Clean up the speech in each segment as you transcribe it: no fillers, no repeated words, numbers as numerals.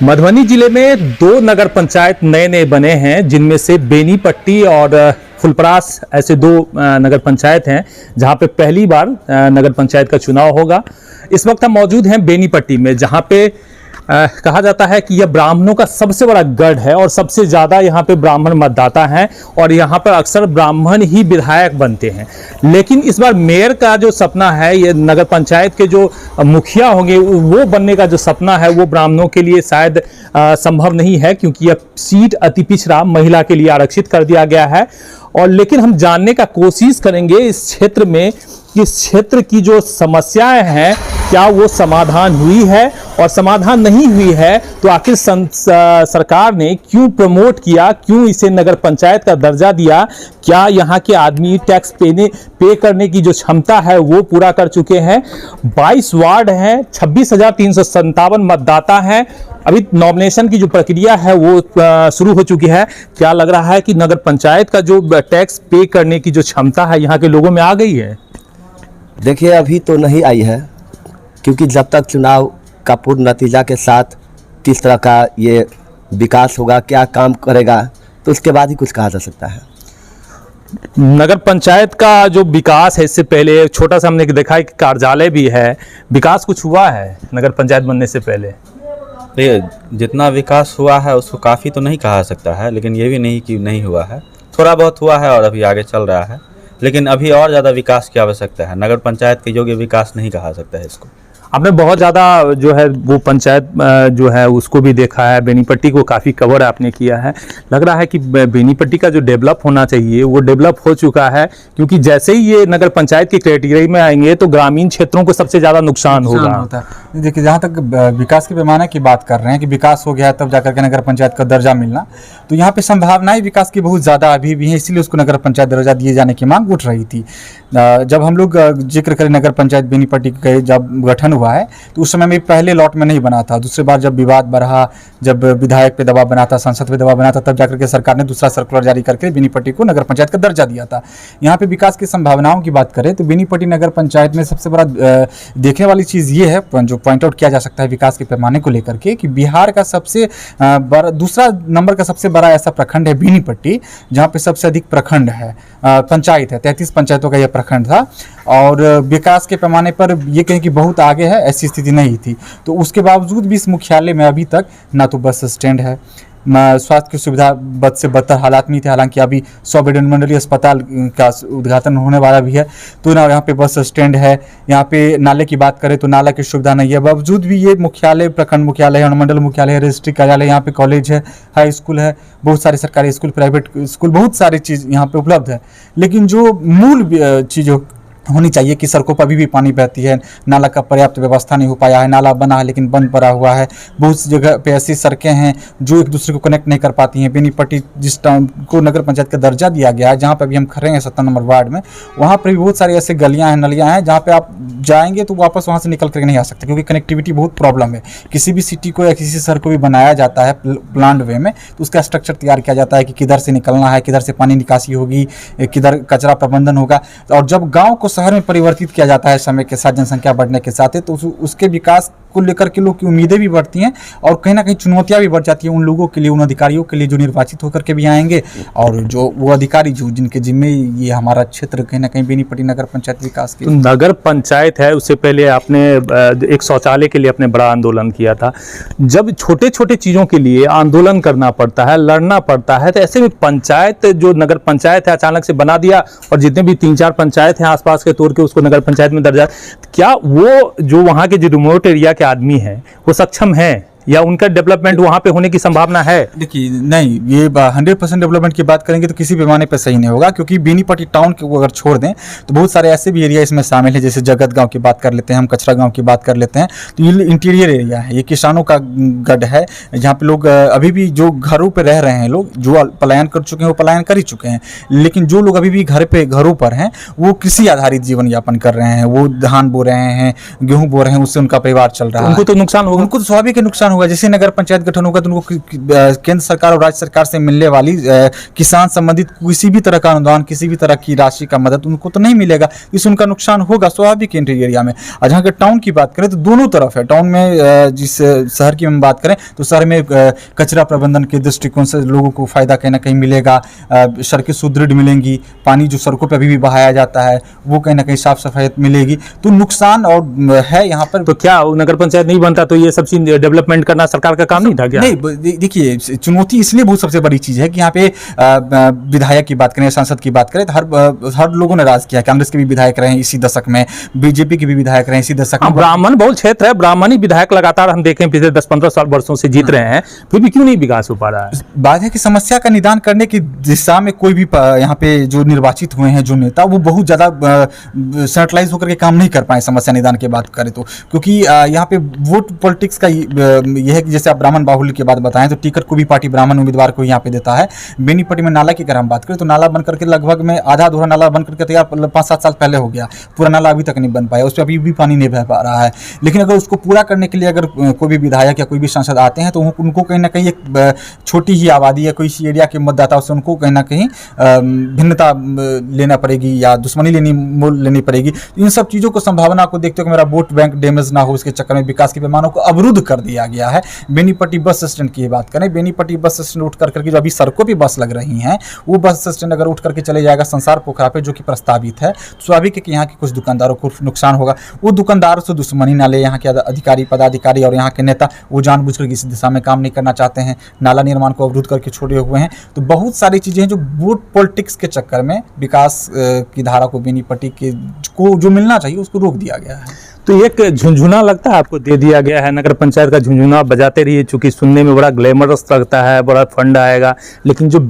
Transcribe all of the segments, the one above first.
मधुबनी जिले में 2 नगर पंचायत नए नए बने हैं, जिनमें से बेनीपट्टी और फुलपरास ऐसे 2 नगर पंचायत हैं जहां पे पहली बार नगर पंचायत का चुनाव होगा। इस वक्त हम मौजूद हैं बेनीपट्टी में, जहां पे कहा जाता है कि यह ब्राह्मणों का सबसे बड़ा गढ़ है और सबसे ज़्यादा यहाँ पे ब्राह्मण मतदाता हैं और यहाँ पर अक्सर ब्राह्मण ही विधायक बनते हैं। लेकिन इस बार मेयर का जो सपना है, ये नगर पंचायत के जो मुखिया होंगे वो बनने का जो सपना है वो ब्राह्मणों के लिए शायद संभव नहीं है, क्योंकि यह सीट अति पिछड़ा महिला के लिए आरक्षित कर दिया गया है। और लेकिन हम जानने का कोशिश करेंगे इस क्षेत्र में, इस क्षेत्र की जो समस्याएं हैं क्या वो समाधान हुई है, और समाधान नहीं हुई है तो आखिर सरकार ने क्यों प्रमोट किया, क्यों इसे नगर पंचायत का दर्जा दिया, क्या यहाँ के आदमी टैक्स पे करने की जो क्षमता है वो पूरा कर चुके हैं। 22 वार्ड हैं, 26,357 मतदाता हैं। अभी नॉमिनेशन की जो प्रक्रिया है वो शुरू हो चुकी है। क्या लग रहा है कि नगर पंचायत का जो टैक्स पे करने की जो क्षमता है यहाँ के लोगों में आ गई है? देखिए, अभी तो नहीं आई है, क्योंकि जब तक चुनाव का पूर्ण नतीजा के साथ किस तरह का ये विकास होगा, क्या काम करेगा, तो उसके बाद ही कुछ कहा जा सकता है। नगर पंचायत का जो विकास है, इससे पहले छोटा सा हमने देखा कि कार्यालय भी है, विकास कुछ हुआ है नगर पंचायत बनने से पहले? जितना विकास हुआ है उसको काफ़ी तो नहीं कहा सकता है, लेकिन ये भी नहीं कि नहीं हुआ है, थोड़ा बहुत हुआ है और अभी आगे चल रहा है। लेकिन अभी और ज़्यादा विकास की आवश्यकता है। नगर पंचायत के योग्य विकास नहीं कहा सकता है इसको। आपने बहुत ज़्यादा जो है वो पंचायत जो है उसको भी देखा है, बेनीपट्टी को काफ़ी कवर आपने किया है। लग रहा है कि बेनीपट्टी का जो डेवलप होना चाहिए वो डेवलप हो चुका है, क्योंकि जैसे ही ये नगर पंचायत की कैटेगरी में आएंगे तो ग्रामीण क्षेत्रों को सबसे ज़्यादा नुकसान होगा। देखिए, जहाँ तक विकास के पैमाने की बात कर रहे हैं कि विकास हो गया है तब जाकर के नगर पंचायत का दर्जा मिलना, तो यहाँ पे संभावनाएं विकास की बहुत ज़्यादा अभी भी हैं, इसीलिए उसको नगर पंचायत दर्जा दिए जाने की मांग उठ रही थी। जब हम लोग जिक्र करें नगर पंचायत बेनीपट्टी का जब गठन हुआ है तो उस समय में पहले लॉट में नहीं बना था। दूसरी बार जब विवाद बढ़ा, जब विधायक पे दबाव बना था, संसद पे दबाव बना था, तब जाकर के सरकार ने दूसरा सर्कुलर जारी करके बेनीपट्टी को नगर पंचायत का दर्जा दिया था। यहाँ पे विकास की संभावनाओं की बात करें तो बेनीपट्टी नगर पंचायत में सबसे बड़ा देखने वाली चीज़ ये है, जो पॉइंट आउट किया जा सकता है विकास के पैमाने को लेकर के, कि बिहार का सबसे बड़ा, दूसरा नंबर का सबसे बड़ा ऐसा प्रखंड है बेनीपट्टी, जहाँ पे सबसे अधिक प्रखंड है, पंचायत है, 33 पंचायतों का यह प्रखंड था। और विकास के पैमाने पर ये कहें कि बहुत आगे है, ऐसी स्थिति नहीं थी। तो उसके बावजूद भी इस मुख्यालय में अभी तक ना तो बस स्टैंड है, स्वास्थ्य की सुविधा बद से बदतर हालात में थी। हालांकि अभी 100 बेड मंडलीय अस्पताल का उद्घाटन होने वाला भी है, तो ना यहाँ पे बस स्टैंड है। यहाँ पे नाले की बात करें तो नाला की सुविधा नहीं है। बावजूद भी ये मुख्यालय, प्रखंड मुख्यालय है, अनुमंडल मुख्यालय है, रजिस्ट्री कार्यालय, यहाँ पे कॉलेज है, हाई स्कूल है, बहुत सारे सरकारी स्कूल, प्राइवेट स्कूल, बहुत सारी चीज़ यहाँ पे उपलब्ध है। लेकिन जो मूल चीज़ों होनी चाहिए कि सड़कों पर अभी भी पानी बहती है, नाला का पर्याप्त व्यवस्था नहीं हो पाया है, नाला बना है लेकिन बंद पड़ा हुआ है। बहुत सी जगह पे ऐसी सड़कें हैं जो एक दूसरे को कनेक्ट नहीं कर पाती हैं। बेनीपट्टी जिस टाउन को नगर पंचायत का दर्जा दिया गया है, जहाँ पे अभी हम खड़े हैं 17 नंबर वार्ड में, वहाँ पर भी बहुत सारी ऐसे गलियाँ हैं, नलियाँ हैं, जहाँ पे आप जाएंगे तो वापस वहाँ से निकल कर नहीं आ सकते, क्योंकि कनेक्टिविटी बहुत प्रॉब्लम है। किसी भी सिटी को या किसी शहर को भी बनाया जाता है प्लान्ड वे में, तो उसका स्ट्रक्चर तैयार किया जाता है कि किधर से निकलना है, किधर से पानी निकासी होगी, किधर कचरा प्रबंधन होगा। और जब गाँव को शहर में परिवर्तित किया जाता है समय के साथ, जनसंख्या बढ़ने के साथ, तो उसके विकास को लेकर के लोग की उम्मीदें भी बढ़ती हैं और कहीं ना कहीं चुनौतियां भी बढ़ जाती हैं उन लोगों के लिए, उन अधिकारियों के लिए जो निर्वाचित होकर के भी आएंगे, और जो वो अधिकारी जो जिनके जिम्मे ये हमारा क्षेत्र कहीं ना कहीं बेनीपट्टी नगर पंचायत विकास की नगर पंचायत है। उससे पहले आपने एक शौचालय के लिए अपने बड़ा आंदोलन किया था। जब छोटे छोटे चीज़ों के लिए आंदोलन करना पड़ता है, लड़ना पड़ता है, तो ऐसे में पंचायत, जो नगर पंचायत है, अचानक से बना दिया और जितने भी 3-4 पंचायत हैं आसपास के तोड़ के उसको नगर पंचायत में दर्जा, क्या वो जो वहाँ के जो रिमोट एरिया के आदमी हैं वो सक्षम हैं या उनका डेवलपमेंट वहाँ पे होने की संभावना है? देखिए, नहीं, ये 100% डेवलपमेंट की बात करेंगे तो किसी पैमाने पे सही नहीं होगा, क्योंकि बेनीपट्टी टाउन को अगर छोड़ दें तो बहुत सारे ऐसे भी एरिया इसमें शामिल है, जैसे जगत गांव की बात कर लेते हैं, हम कचरा गांव की बात कर लेते हैं। तो ये इंटीरियर एरिया है, ये किसानों का गढ़ है, जहाँ पे लोग अभी भी जो घरों पर रह रहे हैं, लोग जो पलायन कर चुके हैं वो पलायन कर ही चुके हैं, लेकिन जो लोग अभी भी घरों पर हैं वो कृषि आधारित जीवन यापन कर रहे हैं, वो धान बो रहे हैं, गेहूँ बो रहे हैं, उससे उनका परिवार चल रहा है। उनको तो नुकसान होगा, उनको तो स्वाभाविक नुकसान होगा, जैसे नगर पंचायत गठन होगा तो उनको केंद्र सरकार और राज्य सरकार से मिलने वाली किसान संबंधित किसी भी तरह का अनुदान, किसी भी तरह की राशि का मदद उनको तो नहीं मिलेगा, इससे उनका नुकसान होगा स्वाभाविक इंटीरियर एरिया में। और जहाँ टाउन की बात करें तो दोनों तरफ है। टाउन में जिस शहर की हम बात करें तो शहर में कचरा प्रबंधन के दृष्टिकोण से लोगों को फायदा कहीं ना कहीं मिलेगा, सड़कें सुदृढ़ मिलेंगी, पानी जो सड़कों पर अभी भी बहाया जाता है वो कहीं ना कहीं साफ सफाई मिलेगी, तो नुकसान और है यहाँ पर। तो क्या नगर पंचायत नहीं बनता तो ये सब चीज डेवलपमेंट करना सरकार का काम नहीं था क्या? नहीं, देखिए चुनौती इसलिए बहुत सबसे बड़ी चीज है कि यहाँ पे विधायक की बात करें, सांसद की बात करें तो हर लोगों ने राज किया। कांग्रेस के भी विधायक रहे इसी दशक में, बीजेपी के भी विधायक रहे इसी दशक में। ब्राह्मण बहुल क्षेत्र है, ब्राह्मणी विधायक लगातार हम देखें पिछले 10-15 साल वर्षों से जीत रहे हैं, फिर भी क्यों नहीं विकास हो पा रहा है? बात है कि समस्या का निदान करने की दिशा में कोई भी यहाँ पे जो निर्वाचित हुए हैं जो नेता, वो बहुत ज्यादा सेंट्रलाइज होकर के काम नहीं कर पाए समस्या निदान की बात करें तो, क्योंकि यहाँ पे वोट पॉलिटिक्स का यह है कि जैसे आप ब्राह्मण बाहुल्य की बात बताएं तो टिकट को भी पार्टी ब्राह्मण उम्मीदवार को यहाँ पे देता है। बेनीपट्टी में नाला की अगर हम बात करें तो नाला बन करके लगभग में आधा अधूरा नाला बन करके तैयार 5-7 साल पहले हो गया, पूरा नाला अभी तक नहीं बन पाया, उस पर अभी भी पानी नहीं बह पा रहा है। लेकिन अगर उसको पूरा करने के लिए अगर कोई भी विधायक या कोई भी सांसद आते हैं तो उनको कहीं ना कहीं एक छोटी ही आबादी या कोई इसी एरिया के मतदाताओं से उनको कहीं ना कहीं भिन्नता लेना पड़ेगी या दुश्मनी लेनी पड़ेगी। इन सब चीज़ों को संभावना को देखते हुए मेरा वोट बैंक डैमेज ना हो इसके चक्कर में विकास के पैमानों को अवरुद्ध कर दिया गया है। बेनीपट्टी बस स्टैंड की बात करें, बेनीपट्टी बस स्टैंड उठ करके जो अभी सड़कों पर बस लग रही हैं वो बस स्टैंड अगर उठ करके चले जाएगा संसार पोखरा पे जो कि प्रस्तावित है, स्वाभाविक है कि यहाँ के कुछ दुकानदारों को नुकसान होगा। वो दुकानदारों से दुश्मनी ना ले, यहाँ के अधिकारी पदाधिकारी और यहाँ के नेता वो जानबूझकर इस दिशा में काम नहीं करना चाहते हैं, नाला निर्माण को अवरुद्ध करके छोड़े हुए हैं। तो बहुत सारी चीज़ें हैं जो वोट पॉलिटिक्स के चक्कर में विकास की धारा को बेनीपट्टी के को जो मिलना चाहिए उसको रोक दिया गया है। तो एक झुंझुना लगता है आपको दे दिया गया है, नगर पंचायत का झुंझुना बजाते रहिए, चूंकि सुनने में बड़ा ग्लैमरस लगता है, बड़ा फंड आएगा, लेकिन जो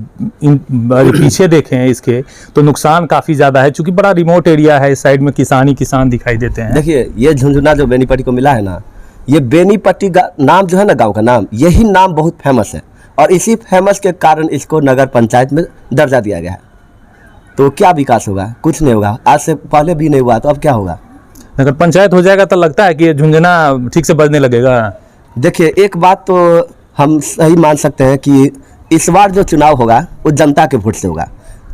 पीछे देखें इसके तो नुकसान काफ़ी ज़्यादा है, चूंकि बड़ा रिमोट एरिया है, इस साइड में किसान ही किसान दिखाई देते हैं। देखिए ये झुंझुना जो बेनीपट्टी को मिला है ना, ये बेनीपट्टी का नाम जो है ना, गाँव का नाम, यही नाम बहुत फेमस है और इसी फेमस के कारण इसको नगर पंचायत में दर्जा दिया गया है। तो क्या विकास होगा? कुछ नहीं होगा, आज से पहले भी नहीं हुआ तो अब क्या होगा? नगर पंचायत हो जाएगा तो लगता है कि झुंझुना ठीक से बजने लगेगा। देखिए एक बात तो हम सही मान सकते हैं कि इस बार जो चुनाव होगा वो जनता के वोट से होगा।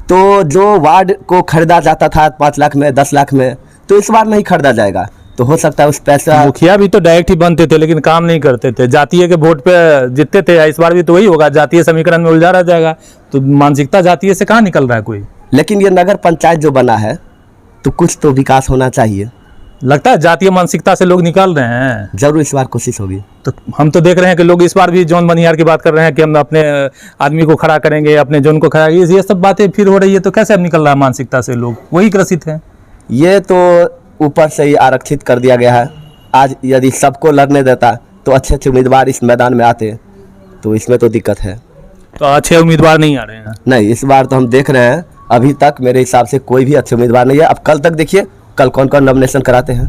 तो जो वार्ड को खरीदा जाता था 5 लाख में 10 लाख में, तो इस बार नहीं खरीदा जाएगा। तो हो सकता है उस पैसा, मुखिया भी तो डायरेक्ट ही बनते थे लेकिन काम नहीं करते थे, जातीय के वोट पे जीतते थे। इस बार भी तो वही होगा, जातीय समीकरण में उलझा रह जाएगा। तो मानसिकता जातीय से कहाँ निकल रहा है कोई? लेकिन ये नगर पंचायत जो बना है तो कुछ तो विकास होना चाहिए। लगता है जातीय मानसिकता से लोग निकल रहे हैं। जरूर इस बार कोशिश होगी। तो हम तो देख रहे हैं कि लोग इस बार भी जॉन बनियार की बात कर रहे हैं कि हम अपने आदमी को खड़ा करेंगे, अपने जॉन को खड़ा, ये सब बातें फिर हो रही है। तो कैसे अब निकल रहा है मानसिकता से? लोग वही ग्रसित हैं। ये तो ऊपर से ही आरक्षित कर दिया गया है। आज यदि सबको लड़ने देता तो अच्छे अच्छे उम्मीदवार इस मैदान में आते, तो इसमें तो दिक्कत है। तो अच्छे उम्मीदवार नहीं आ रहे हैं? नहीं, इस बार तो हम देख रहे हैं अभी तक मेरे हिसाब से कोई भी अच्छे उम्मीदवार नहीं है। अब कल तक देखिए कल कौन कौन नॉमिनेशन कराते हैं।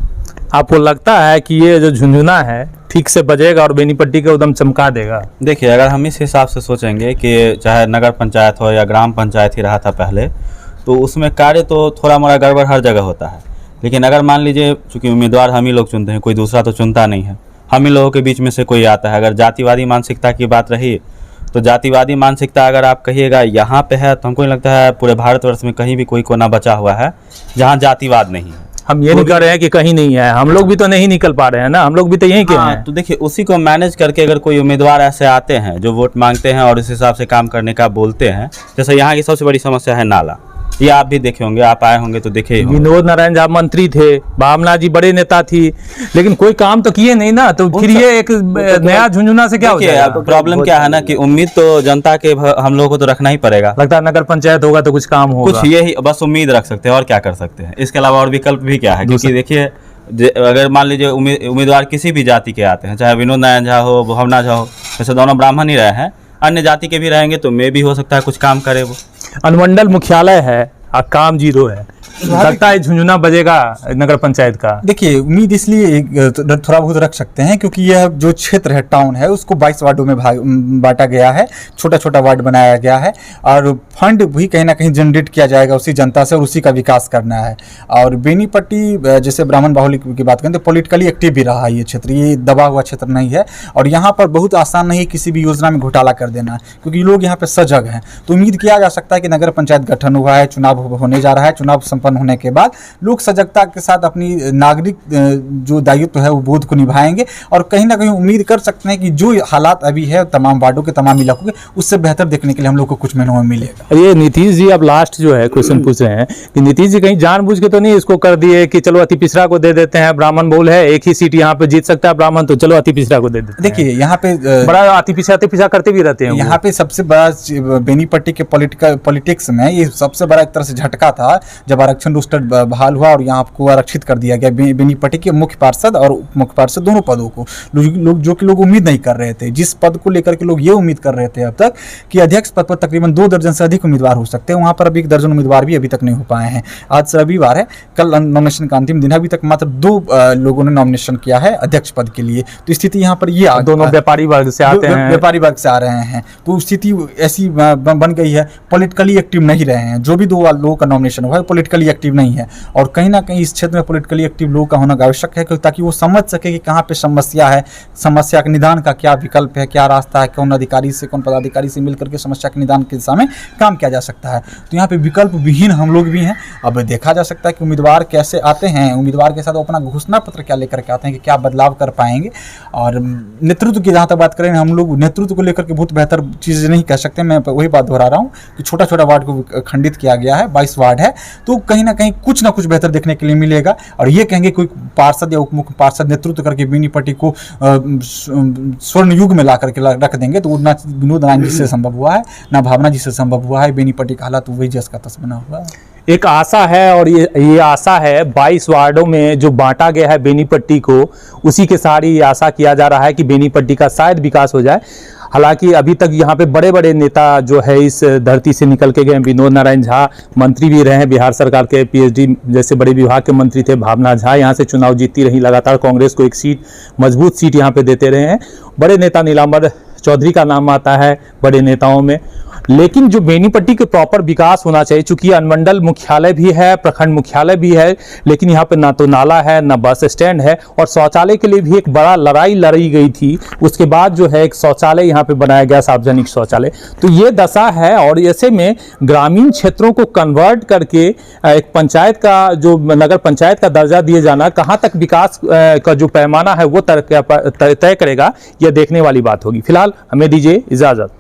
आपको लगता है कि ये जो झुंझुना है ठीक से बजेगा और बेनीपट्टी को एकदम चमका देगा? देखिए अगर हम इस हिसाब से सोचेंगे कि चाहे नगर पंचायत हो या ग्राम पंचायत ही रहा था पहले, तो उसमें कार्य तो थोड़ा मोड़ा गड़बड़ हर जगह होता है। लेकिन अगर मान लीजिए चूँकि उम्मीदवार हम ही लोग चुनते हैं, कोई दूसरा तो चुनता नहीं है, हम ही लोगों के बीच में से कोई आता है। अगर जातिवादी मानसिकता की बात रही तो जातिवादी मानसिकता अगर आप कहिएगा यहाँ पे है, तो हमको नहीं लगता है पूरे भारतवर्ष में कहीं भी कोई कोना बचा हुआ है जहाँ जातिवाद नहीं है। हम ये नहीं कह रहे हैं कि कहीं नहीं है, हम लोग भी तो नहीं निकल पा रहे हैं ना, हम लोग भी तो यहीं के हैं। तो देखिए उसी को मैनेज करके अगर कोई उम्मीदवार ऐसे आते हैं जो वोट मांगते हैं और इस हिसाब से काम करने का बोलते हैं, जैसे यहाँ की सबसे बड़ी समस्या है नाला, ये आप भी देखे होंगे, आप आए होंगे तो देखे ही होंगे। विनोद नारायण झा मंत्री थे, भावना जी बड़े नेता थी, लेकिन कोई काम तो किए नहीं ना। तो फिर ये एक नया झुंझुना से क्या हो जाएगा? प्रॉब्लम क्या है ना कि उम्मीद तो जनता के हम लोगों को तो रखना ही पड़ेगा। लगता है नगर पंचायत होगा तो कुछ काम होगा, कुछ यही बस उम्मीद रख सकते हैं और क्या कर सकते हैं। इसके अलावा और विकल्प भी क्या है? क्योंकि देखिए अगर मान लीजिए उम्मीदवार किसी भी जाति के आते हैं, चाहे विनोद नारायण झा हो, भावना झा हो, वैसे दोनों ब्राह्मण ही रहे हैं, अन्य जाति के भी रहेंगे तो मे भी हो सकता है कुछ काम करे। वो अनुमंडल मुख्यालय है और काम 0 है। लगता है झुंझुना बजेगा नगर पंचायत का। देखिए, उम्मीद इसलिए थोड़ा बहुत रख सकते हैं क्योंकि यह जो क्षेत्र है, टाउन है, उसको 22 वार्डों में बांटा गया है, छोटा छोटा वार्ड बनाया गया है और फंड भी कहीं ना कहीं जनरेट किया जाएगा उसी जनता से और उसी का विकास करना है। और बेनीपट्टी जैसे ब्राह्मण बाहुल्य की बात करें तो पॉलिटिकली एक्टिव भी रहा है ये क्षेत्र, ये दबा हुआ क्षेत्र नहीं है और यहाँ पर बहुत आसान नहीं किसी भी योजना में घोटाला कर देना, क्योंकि लोग यहाँ पे सजग हैं। तो उम्मीद किया जा सकता है कि नगर पंचायत गठन हुआ है, चुनाव होने जा रहा है, चुनाव संपन्न होने के बाद लोग सजगता के साथ अपनी नागरिक जो दायित्व है वो बोध को निभाएंगे और कहीं ना कहीं उम्मीद कर सकते हैं कि जो हालात अभी है तमाम वार्डों के, तमाम इलाकों के, उससे बेहतर देखने के लिए हम लोग को कुछ महीनों में मिलेगा। ये नीतीश जी अब लास्ट जो है क्वेश्चन पूछ रहे हैं कि नीतीश जी कहीं जानबूझ के तो नहीं इसको कर दिए कि चलो अति पिछड़ा को दे देते हैं, ब्राह्मण बहुल है, एक ही सीट यहाँ पे जीत सकता है ब्राह्मण, तो चलो अति पिछड़ा को दे देते हैं। देखिए, यहाँ पे बड़ा अति पिछड़ा करते भी रहते हैं वो। यहाँ पे सबसे बड़ा बेनीपट्टी के पॉलिटिक्स में ये सबसे बड़ा एक तरह से झटका था जब आरक्षण रोस्टर बहाल हुआ और यहाँ को आरक्षित कर दिया गया बेनीपट्टी के मुख्य पार्षद और उप मुख्य पार्षद दोनों पदों को। लोग उम्मीद नहीं कर रहे थे, जिस पद को लेकर के लोग ये उम्मीद कर रहे थे अब तक कि अध्यक्ष पद पर तकरीबन 2 दर्जन से अधिक उम्मीदवार हो सकते हैं, वहाँ पर अभी 1 दर्जन उम्मीदवार भी अभी तक नहीं हो पाए हैं। आज रविवार है, कल नॉमिनेशन का अंतिम दिन है, अभी तक मात्र 2 लोगों ने नॉमिनेशन किया है अध्यक्ष पद के लिए। तो स्थिति यहाँ पर ये दोनों व्यापारी वर्ग से आते हैं, व्यापारी वर्ग से आ रहे हैं, तो स्थिति ऐसी बन गई है, पॉलिटिकली एक्टिव नहीं रहे हैं। जो भी 2 लोगों का नॉमिनेशन हुआ है पॉलिटिकली एक्टिव नहीं है और कहीं ना कहीं इस क्षेत्र में पॉलिटिकली एक्टिव लोगों का होना आवश्यक है ताकि वो समझ सके कि कहाँ पे समस्या है, समस्या के निदान का क्या विकल्प है, क्या रास्ता है, कौन अधिकारी से, कौन पदाधिकारी से मिलकर के समस्या के निदान की दिशा में काम किया जा सकता है। तो यहाँ पे विकल्प विहीन हम लोग भी हैं। अब देखा जा सकता है कि उम्मीदवार कैसे आते हैं, उम्मीदवार के साथ अपना घोषणा पत्र क्या लेकर के आते हैं कि क्या बदलाव कर पाएंगे। और नेतृत्व की जहाँ तक बात करें, हम लोग नेतृत्व को लेकर के बहुत बेहतर चीज़ें नहीं कह सकते। मैं वही बात दोहरा रहा हूँ कि छोटा छोटा वार्ड को खंडित किया गया है, 22 वार्ड है, तो कहीं ना कहीं कुछ ना कुछ बेहतर देखने के लिए मिलेगा। और ये कहेंगे कोई पार्षद या उप मुख्य पार्षद नेतृत्व करके बेनीपट्टी को स्वर्ण युग में ला करके रख देंगे, तो ना विनोद नारायण जी से संभव हुआ है, ना भावना जी से संभव हुआ है। बेनीपट्टी का हालात वही जस का तस बना हुआ है। एक आशा है और ये आशा है 22 वार्डों में जो बांटा गया है बेनीपट्टी को, उसी के सारी ये आशा किया जा रहा है कि बेनीपट्टी का शायद विकास हो जाए। हालांकि अभी तक यहाँ पे बड़े बड़े नेता जो है इस धरती से निकल के गए। विनोद नारायण झा मंत्री भी रहे हैं, बिहार सरकार के पीएचडी जैसे बड़े विभाग के मंत्री थे। भावना झा यहाँ से चुनाव जीतती रही, लगातार कांग्रेस को एक सीट, मजबूत सीट यहाँ पे देते रहे हैं। बड़े नेता नीलांबर चौधरी का नाम आता है बड़े नेताओं में। लेकिन जो बेनीपट्टी के प्रॉपर विकास होना चाहिए, चूंकि अनुमंडल मुख्यालय भी है, प्रखंड मुख्यालय भी है, लेकिन यहाँ पे ना तो नाला है, ना बस स्टैंड है और शौचालय के लिए भी एक बड़ा लड़ाई लड़ी गई थी। उसके बाद जो है एक शौचालय यहाँ पे बनाया गया, सार्वजनिक शौचालय। तो ये दशा है और ऐसे में ग्रामीण क्षेत्रों को कन्वर्ट करके एक पंचायत का, जो नगर पंचायत का दर्जा दिए जाना, कहाँ तक विकास का जो पैमाना है वो तय करेगा, यह देखने वाली बात होगी। फिलहाल हमें दीजिए इजाजत।